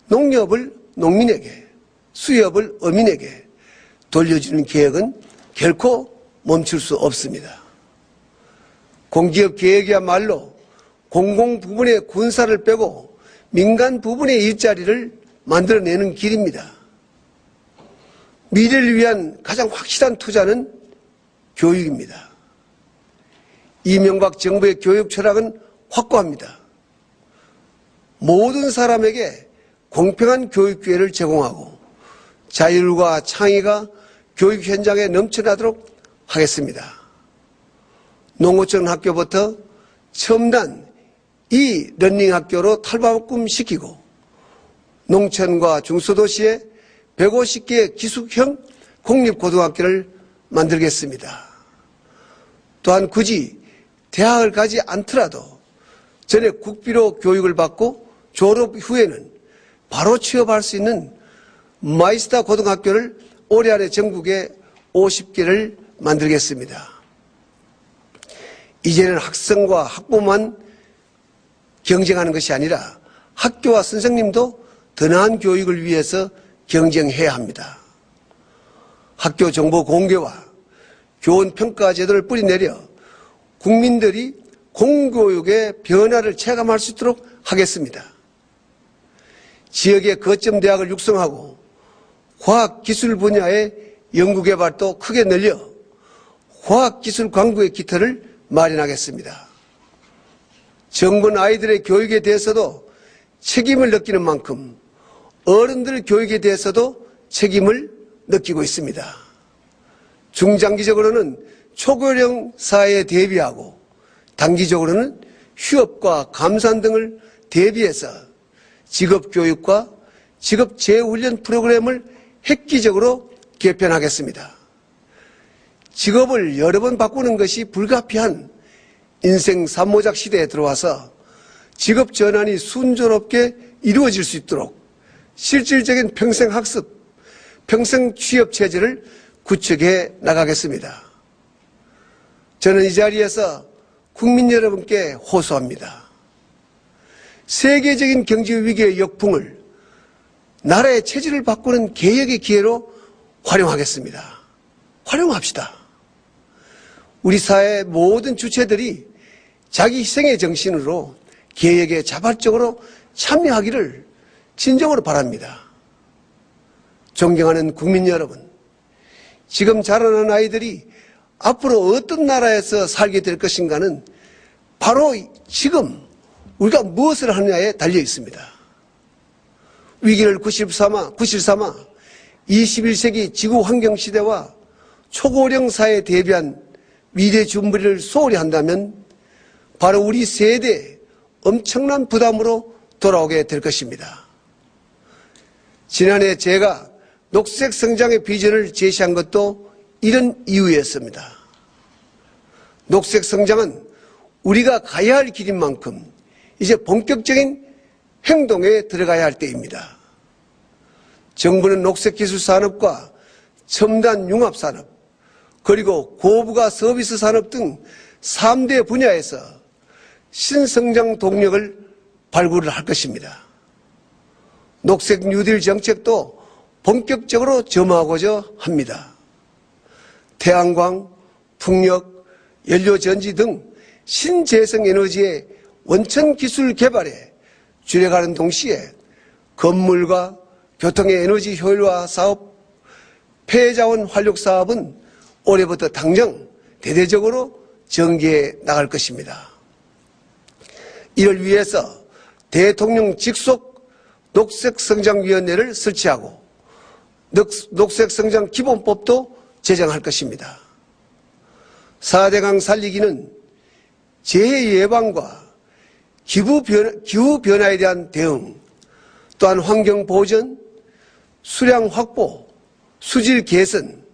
농업을 농민에게, 수협을 어민에게 돌려주는 계획은 결코 멈출 수 없습니다. 공기업 계획이야말로 공공 부분의 군사를 빼고 민간 부분의 일자리를 만들어내는 길입니다. 미래를 위한 가장 확실한 투자는 교육입니다. 이명박 정부의 교육 철학은 확고합니다. 모든 사람에게 공평한 교육 기회를 제공하고 자율과 창의가 교육 현장에 넘쳐나도록 하겠습니다. 농어촌 학교부터 첨단 러닝 학교로 탈바꿈시키고 농촌과 중소도시에 150개의 기숙형 공립고등학교를 만들겠습니다. 또한 굳이 대학을 가지 않더라도 전액 국비로 교육을 받고 졸업 후에는 바로 취업할 수 있는 마이스터 고등학교를 올해 안에 전국에 50개를 만들겠습니다. 이제는 학생과 학부모만 경쟁하는 것이 아니라 학교와 선생님도 더 나은 교육을 위해서 경쟁해야 합니다. 학교 정보 공개와 교원 평가 제도를 뿌리내려 국민들이 공교육의 변화를 체감할 수 있도록 하겠습니다. 지역의 거점 대학을 육성하고 과학기술 분야의 연구개발도 크게 늘려 과학기술 광부의 기틀을 마련하겠습니다. 정부는 아이들의 교육에 대해서도 책임을 느끼는 만큼 어른들 교육에 대해서도 책임을 느끼고 있습니다. 중장기적으로는 초고령 사회에 대비하고 단기적으로는 휴업과 감산 등을 대비해서 직업교육과 직업재훈련 프로그램을 획기적으로 개편하겠습니다. 직업을 여러 번 바꾸는 것이 불가피한 인생 산모작 시대에 들어와서 직업 전환이 순조롭게 이루어질 수 있도록 실질적인 평생 학습, 평생 취업 체제를 구축해 나가겠습니다. 저는 이 자리에서 국민 여러분께 호소합니다. 세계적인 경제 위기의 역풍을 나라의 체질을 바꾸는 개혁의 기회로 활용하겠습니다. 활용합시다. 우리 사회의 모든 주체들이 자기 희생의 정신으로 개혁에 자발적으로 참여하기를 진정으로 바랍니다. 존경하는 국민 여러분, 지금 자라는 아이들이 앞으로 어떤 나라에서 살게 될 것인가는 바로 지금 우리가 무엇을 하느냐에 달려 있습니다. 위기를 구실 삼아 21세기 지구 환경 시대와 초고령 사회에 대비한 미래 준비를 소홀히 한다면 바로 우리 세대에 엄청난 부담으로 돌아오게 될 것입니다. 지난해 제가 녹색 성장의 비전을 제시한 것도 이런 이유였습니다. 녹색 성장은 우리가 가야 할 길인 만큼 이제 본격적인 행동에 들어가야 할 때입니다. 정부는 녹색기술 산업과 첨단 융합산업, 그리고 고부가 서비스 산업 등 3대 분야에서 신성장 동력을 발굴을 할 것입니다. 녹색 뉴딜 정책도 본격적으로 점화하고자 합니다. 태양광, 풍력, 연료전지 등 신재생 에너지의 원천 기술 개발에 주력하는 동시에 건물과 교통의 에너지 효율화 사업, 폐자원 활력 사업은 올해부터 당장 대대적으로 전개해 나갈 것입니다. 이를 위해서 대통령 직속 녹색성장위원회를 설치하고 녹색성장 기본법도 제정할 것입니다. 4대강 살리기는 재해 예방과 기후변화에 대한 대응, 또한 환경 보전, 수량 확보, 수질 개선,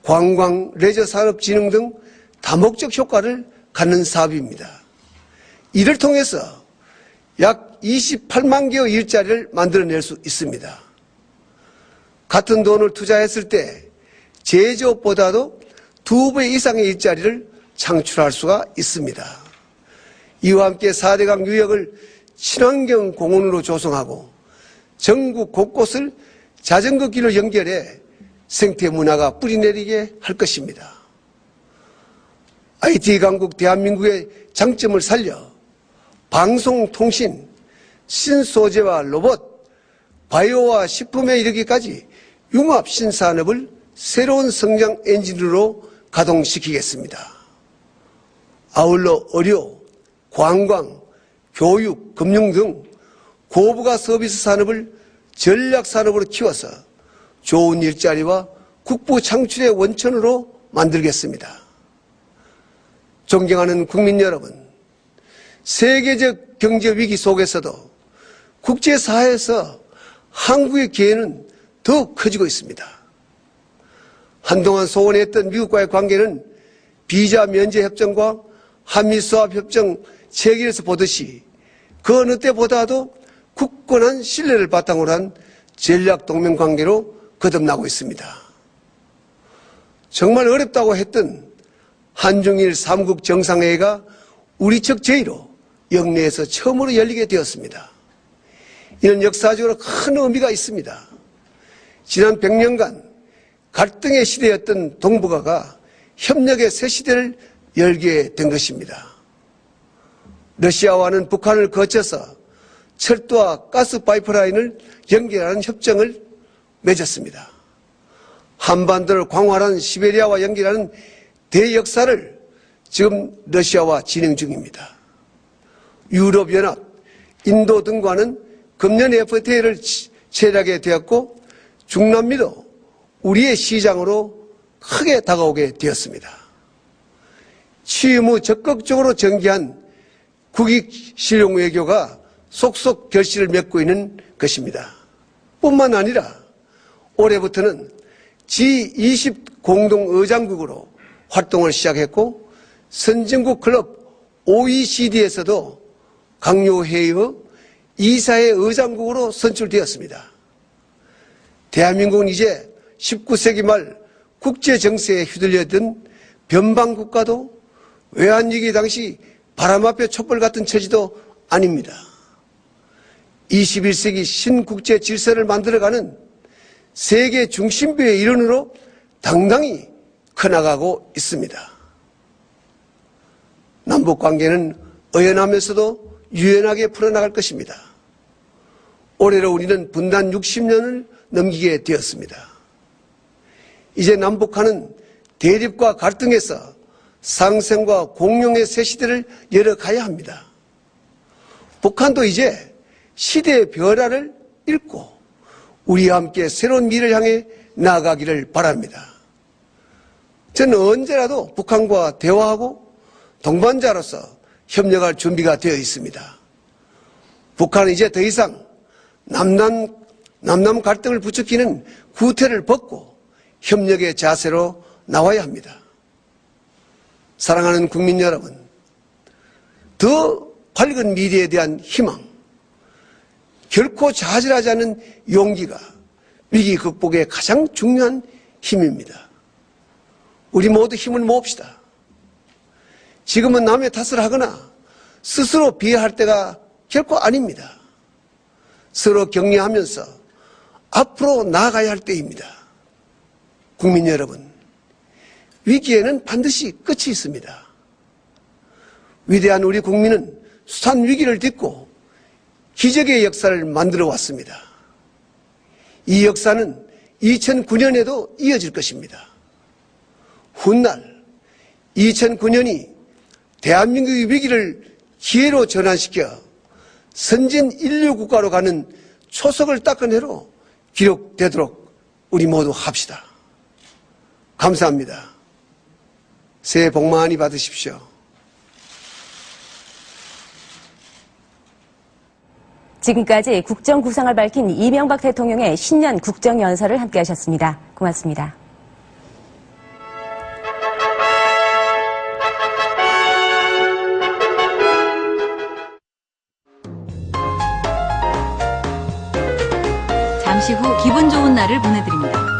관광, 레저 산업 진흥 등 다목적 효과를 갖는 사업입니다. 이를 통해서 약 28만 개의 일자리를 만들어낼 수 있습니다. 같은 돈을 투자했을 때 제조업보다도 2배 이상의 일자리를 창출할 수가 있습니다. 이와 함께 4대강 유역을 친환경 공원으로 조성하고 전국 곳곳을 자전거 길로 연결해 생태 문화가 뿌리내리게 할 것입니다. IT 강국 대한민국의 장점을 살려 방송, 통신, 신소재와 로봇, 바이오와 식품에 이르기까지 융합 신산업을 새로운 성장 엔진으로 가동시키겠습니다. 아울러 의료, 관광, 교육, 금융 등 고부가 서비스 산업을 전략 산업으로 키워서 좋은 일자리와 국부 창출의 원천으로 만들겠습니다. 존경하는 국민 여러분, 세계적 경제 위기 속에서도 국제사회에서 한국의 기회는 더욱 커지고 있습니다. 한동안 소원했던 미국과의 관계는 비자 면제 협정과 한미 수합 협정 체결에서 보듯이 그 어느 때보다도 굳건한 신뢰를 바탕으로 한 전략 동맹 관계로 거듭나고 있습니다. 정말 어렵다고 했던 한중일 3국 정상회의가 우리 측 제의로 영내에서 처음으로 열리게 되었습니다. 이는 역사적으로 큰 의미가 있습니다. 지난 100년간 갈등의 시대였던 동북아가 협력의 새 시대를 열게 된 것입니다. 러시아와는 북한을 거쳐서 철도와 가스 파이프라인을 연결하는 협정을 맺었습니다. 한반도를 광활한 시베리아와 연결하는 대역사를 지금 러시아와 진행 중입니다. 유럽연합, 인도 등과는 금년 FTA를 체결하게 되었고 중남미도 우리의 시장으로 크게 다가오게 되었습니다. 취임 후 적극적으로 전개한 국익 실용 외교가 속속 결실을 맺고 있는 것입니다. 뿐만 아니라 올해부터는 G20 공동의장국으로 활동을 시작했고 선진국 클럽 OECD에서도 강요회의의 이사회 의장국으로 선출되었습니다. 대한민국은 이제 19세기 말 국제정세에 휘둘려든 변방국가도 외환위기 당시 바람 앞에 촛불 같은 처지도 아닙니다. 21세기 신국제 질서를 만들어가는 세계 중심부의 일원으로 당당히 커나가고 있습니다. 남북관계는 의연하면서도 유연하게 풀어나갈 것입니다. 올해로 우리는 분단 60년을 넘기게 되었습니다. 이제 남북한은 대립과 갈등에서 상생과 공룡의 새 시대를 열어가야 합니다. 북한도 이제 시대의 변화를 읽고 우리와 함께 새로운 미래를 향해 나아가기를 바랍니다. 저는 언제라도 북한과 대화하고 동반자로서 협력할 준비가 되어 있습니다. 북한은 이제 더 이상 남남 갈등을 부추기는 구태를 벗고 협력의 자세로 나와야 합니다. 사랑하는 국민 여러분, 더 밝은 미래에 대한 희망, 결코 좌절하지 않는 용기가 위기 극복의 가장 중요한 힘입니다. 우리 모두 힘을 모읍시다. 지금은 남의 탓을 하거나 스스로 비하할 때가 결코 아닙니다. 서로 격려하면서 앞으로 나아가야 할 때입니다. 국민 여러분, 위기에는 반드시 끝이 있습니다. 위대한 우리 국민은 숱한 위기를 딛고 기적의 역사를 만들어 왔습니다. 이 역사는 2009년에도 이어질 것입니다. 훗날 2009년이 대한민국의 위기를 기회로 전환시켜 선진 인류 국가로 가는 초석을 닦은 해로 기록되도록 우리 모두 합시다. 감사합니다. 새해 복 많이 받으십시오. 지금까지 국정 구상을 밝힌 이명박 대통령의 신년 국정연설을 함께하셨습니다. 고맙습니다. 잠시 후 기분 좋은 날을 보내드립니다.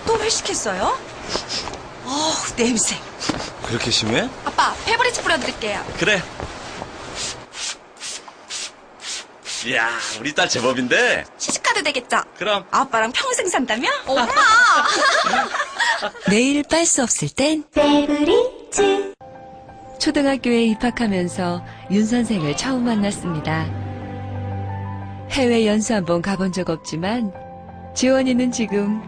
또 회식했어요? 냄새. 그렇게 심해? 아빠, 페브리즈 뿌려드릴게요. 그래. 이야, 우리 딸 제법인데? 시집가도 되겠죠? 그럼. 아빠랑 평생 산다며? 엄마! 매일 빨 수 없을 땐 페브리즈. 초등학교에 입학하면서 윤 선생을 처음 만났습니다. 해외 연수 한번 가본 적 없지만 지원이는 지금